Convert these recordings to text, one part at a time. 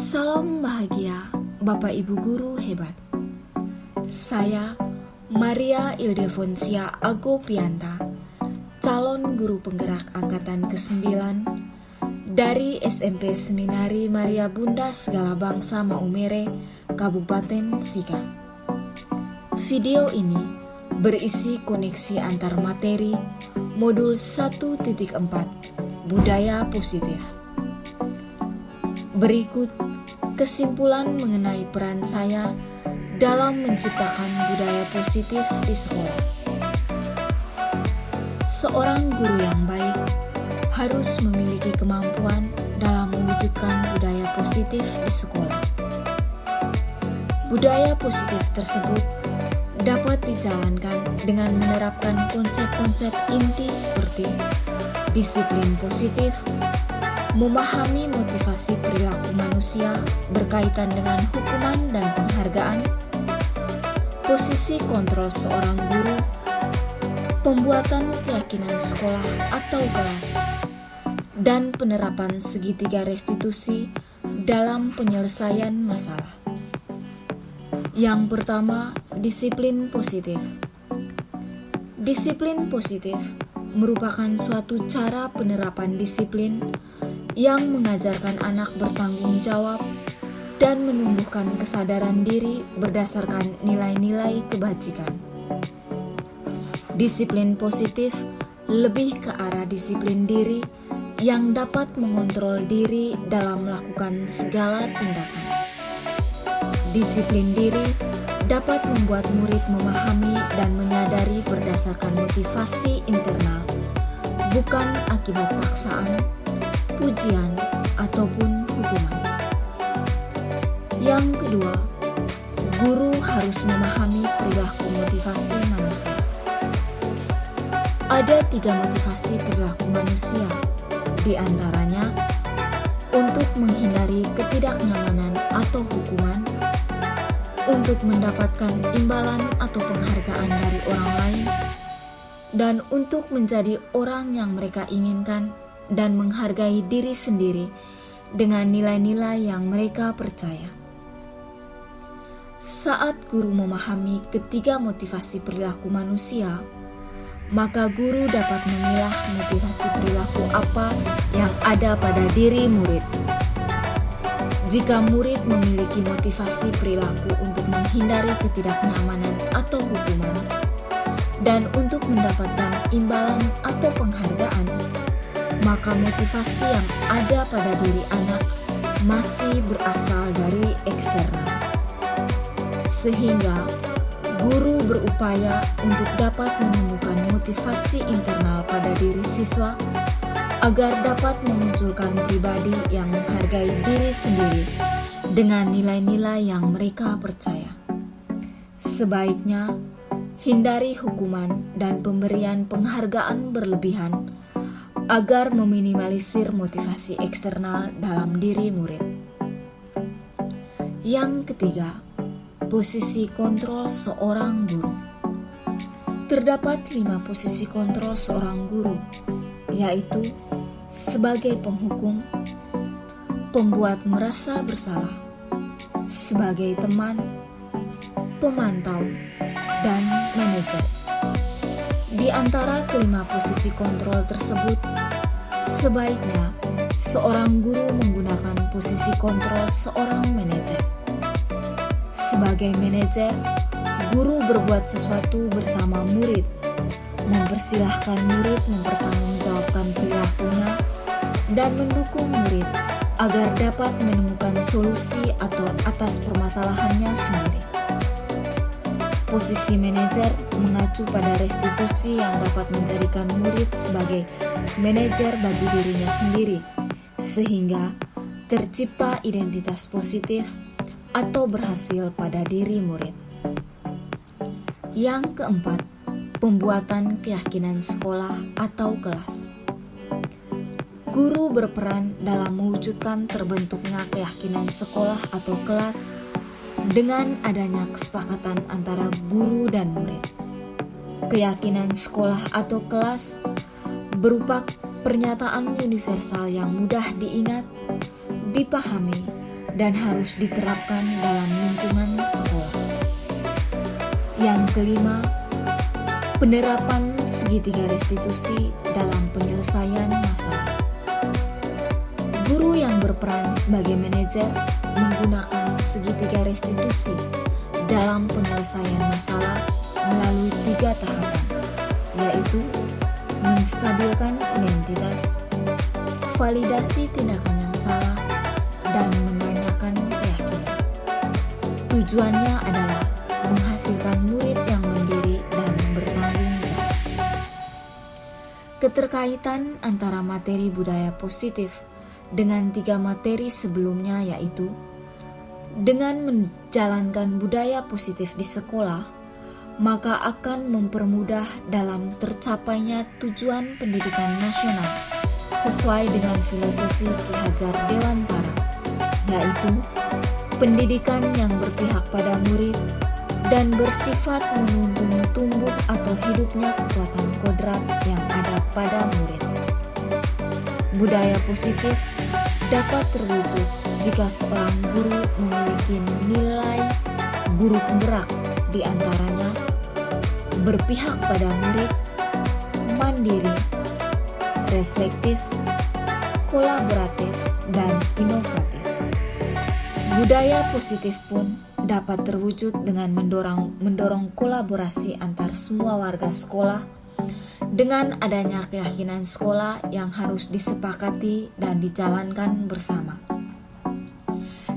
Salam bahagia Bapak Ibu Guru hebat. Saya Maria Ildefonsia Agopianta, calon guru penggerak angkatan ke-9 dari SMP Seminari Maria Bunda Segala Bangsa Maumere, Kabupaten Sika. Video ini berisi koneksi antar materi modul 1.4 Budaya Positif. Berikut kesimpulan mengenai peran saya dalam menciptakan budaya positif di sekolah. Seorang guru yang baik harus memiliki kemampuan dalam mewujudkan budaya positif di sekolah. Budaya positif tersebut dapat dijalankan dengan menerapkan konsep-konsep inti seperti disiplin positif, memahami motivasi perilaku manusia berkaitan dengan hukuman dan penghargaan, posisi kontrol seorang guru, pembuatan keyakinan sekolah atau kelas, dan penerapan segitiga restitusi dalam penyelesaian masalah. Yang pertama, disiplin positif. Disiplin positif merupakan suatu cara penerapan disiplin yang mengajarkan anak bertanggung jawab dan menumbuhkan kesadaran diri berdasarkan nilai-nilai kebajikan. Disiplin positif lebih ke arah disiplin diri yang dapat mengontrol diri dalam melakukan segala tindakan. Disiplin diri dapat membuat murid memahami dan menyadari berdasarkan motivasi internal, bukan akibat paksaan, pujian, ataupun hukuman. Yang kedua, guru harus memahami perilaku motivasi manusia. Ada 3 motivasi perilaku manusia, di antaranya untuk menghindari ketidaknyamanan atau hukuman, untuk mendapatkan imbalan atau penghargaan dari orang lain, dan untuk menjadi orang yang mereka inginkan dan menghargai diri sendiri dengan nilai-nilai yang mereka percaya. Saat guru memahami ketiga motivasi perilaku manusia, maka guru dapat memilah motivasi perilaku apa yang ada pada diri murid. Jika murid memiliki motivasi perilaku untuk menghindari ketidaknyamanan atau hukuman, dan untuk mendapatkan imbalan atau penghargaan, maka motivasi yang ada pada diri anak masih berasal dari eksternal. Sehingga guru berupaya untuk dapat menemukan motivasi internal pada diri siswa agar dapat memunculkan pribadi yang menghargai diri sendiri dengan nilai-nilai yang mereka percaya. Sebaiknya hindari hukuman dan pemberian penghargaan berlebihan agar meminimalisir motivasi eksternal dalam diri murid. Yang ketiga, posisi kontrol seorang guru. Terdapat 5 posisi kontrol seorang guru, yaitu sebagai penghukum, pembuat merasa bersalah, sebagai teman, pemantau, dan manajer. Di antara kelima posisi kontrol tersebut, sebaiknya seorang guru menggunakan posisi kontrol seorang manajer. Sebagai manajer, guru berbuat sesuatu bersama murid, mempersilahkan murid mempertanggungjawabkan perilakunya, dan mendukung murid agar dapat menemukan solusi atau atas permasalahannya sendiri. Posisi manajer mengacu pada restitusi yang dapat menjadikan murid sebagai manajer bagi dirinya sendiri, sehingga tercipta identitas positif atau berhasil pada diri murid. Yang keempat, pembuatan keyakinan sekolah atau kelas. Guru berperan dalam mewujudkan terbentuknya keyakinan sekolah atau kelas dengan adanya kesepakatan antara guru dan murid. Keyakinan sekolah atau kelas berupa pernyataan universal yang mudah diingat, dipahami, dan harus diterapkan dalam lingkungan sekolah. Yang kelima, penerapan segitiga restitusi dalam penyelesaian masalah. Guru yang berperan sebagai manajer menggunakan segitiga restitusi dalam penyelesaian masalah melalui 3 tahapan, yaitu menstabilkan identitas, validasi tindakan yang salah, dan menanyakan keyakinan. Tujuannya adalah menghasilkan murid yang mandiri dan bertanggung jawab. Keterkaitan antara materi budaya positif dengan 3 materi sebelumnya, yaitu dengan menjalankan budaya positif di sekolah, maka akan mempermudah dalam tercapainya tujuan pendidikan nasional sesuai dengan filosofi Ki Hajar Dewantara, yaitu pendidikan yang berpihak pada murid dan bersifat menuntun tumbuh atau hidupnya kekuatan kodrat yang ada pada murid. Budaya positif dapat terwujud jika seorang guru memiliki nilai guru penggerak, di antaranya berpihak pada murid, mandiri, reflektif, kolaboratif, dan inovatif. Budaya positif pun dapat terwujud dengan mendorong kolaborasi antar semua warga sekolah dengan adanya keyakinan sekolah yang harus disepakati dan dijalankan bersama.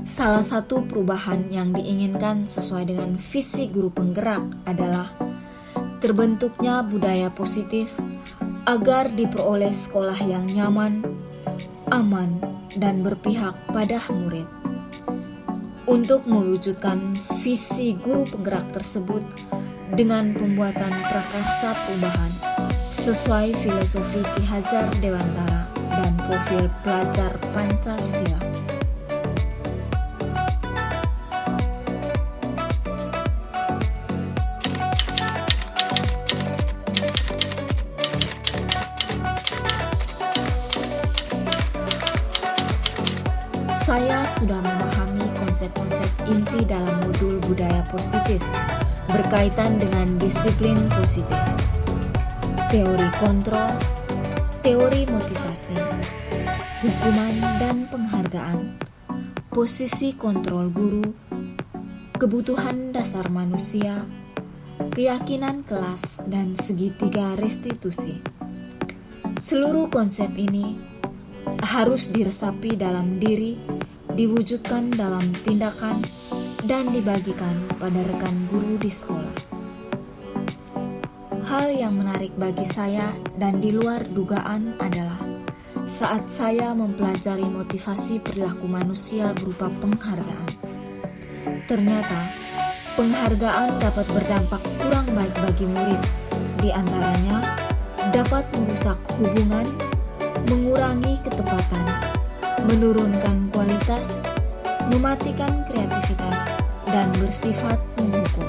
Salah satu perubahan yang diinginkan sesuai dengan visi guru penggerak adalah terbentuknya budaya positif agar diperoleh sekolah yang nyaman, aman, dan berpihak pada murid. Untuk mewujudkan visi guru penggerak tersebut dengan pembuatan prakarsa perubahan sesuai filosofi Ki Hajar Dewantara dan profil pelajar Pancasila. Saya sudah memahami konsep-konsep inti dalam modul budaya positif berkaitan dengan disiplin positif, teori kontrol, teori motivasi, hukuman dan penghargaan, posisi kontrol guru, kebutuhan dasar manusia, keyakinan kelas, dan segitiga restitusi. Seluruh konsep ini harus diresapi dalam diri, diwujudkan dalam tindakan, dan dibagikan pada rekan guru di sekolah. Hal yang menarik bagi saya dan di luar dugaan adalah saat saya mempelajari motivasi perilaku manusia berupa penghargaan. Ternyata, penghargaan dapat berdampak kurang baik bagi murid, di antaranya dapat merusak hubungan, mengurangi ketepatan, menurunkan kualitas, mematikan kreativitas, dan bersifat menghukum.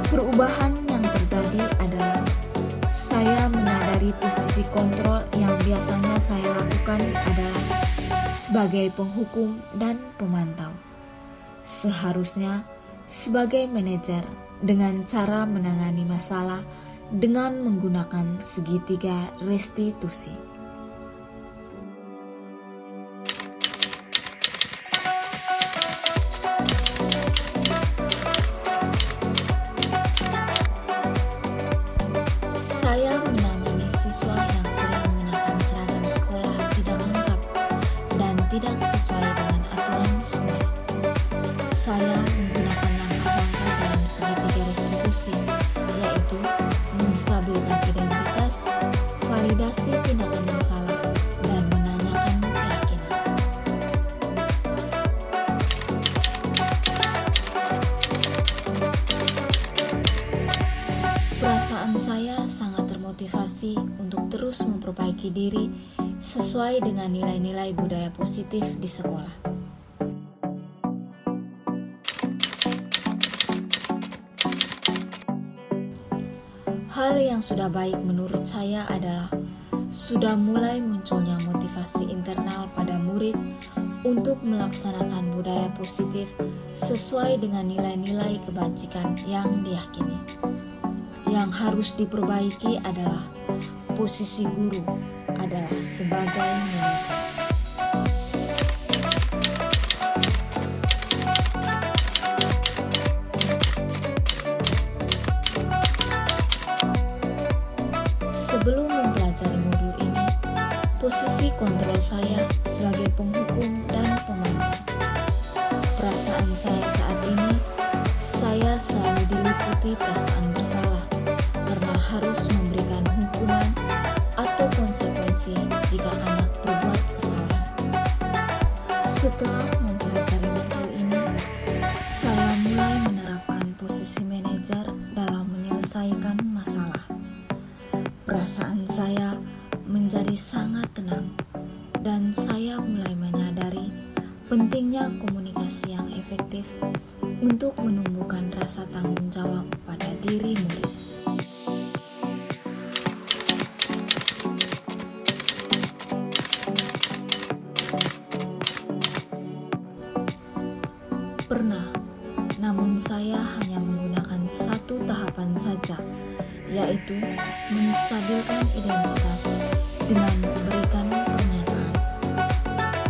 Perubahan yang terjadi adalah saya menyadari posisi kontrol yang biasanya saya lakukan adalah sebagai penghukum dan pemantau. Seharusnya sebagai manajer dengan cara menangani masalah dengan menggunakan segitiga restitusi. Saya menangani siswa yang sering menggunakan seragam sekolah tidak lengkap dan tidak sesuai dengan aturan sekolah. Saya menggunakan langkah-langkah dalam segitiga restitusi, yaitu menstabilkan identitas, validasi tindakan yang salah, dan menanyakan keyakinan. Perasaan saya sangat termotivasi untuk terus memperbaiki diri sesuai dengan nilai-nilai budaya positif di sekolah. Hal yang sudah baik menurut saya adalah sudah mulai munculnya motivasi internal pada murid untuk melaksanakan budaya positif sesuai dengan nilai-nilai kebajikan yang diyakini. Yang harus diperbaiki adalah posisi guru adalah sebagai manajer. Sebelum mempelajari modul ini, posisi kontrol saya sebagai penghukum dan pemantau. Perasaan saya saat ini, saya selalu diliputi perasaan bersalah karena harus memberikan hukuman atau konsekuensi jika anak berbuat kesalahan. Setelah mempelajari modul ini, saya mulai menerapkan posisi manajer dalam menyelesaikan masalah. Perasaan saya menjadi sangat tenang dan saya mulai menyadari pentingnya komunikasi yang efektif untuk menumbuhkan rasa tanggung jawab pada diri murid. Pernah, namun saya hanya menggunakan satu tahapan saja, yaitu menstabilkan identitas dengan memberikan pernyataan.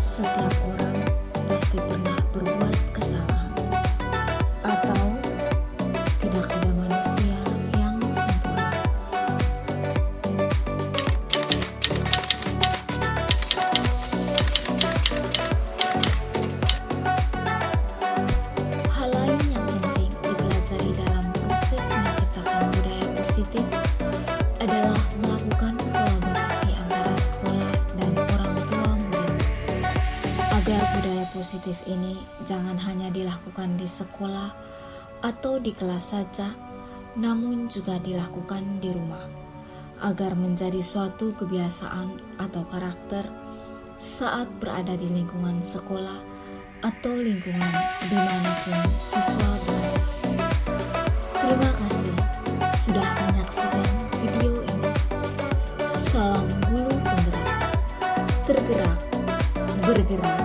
Setiap orang pasti pernah berbuat kesalahan, atau tidak ada manusia yang sempurna. Hal lain yang penting dipelajari dalam proses menciptakan budaya positif adalah melakukan kolaborasi antara sekolah dan orang tua murid. Agar budaya positif ini jangan hanya dilakukan di sekolah atau di kelas saja, namun juga dilakukan di rumah, agar menjadi suatu kebiasaan atau karakter saat berada di lingkungan sekolah atau lingkungan dimanapun siswa berada. Terima kasih sudah menyaksikan video ini. Salam Guru Penggerak, tergerak, bergerak.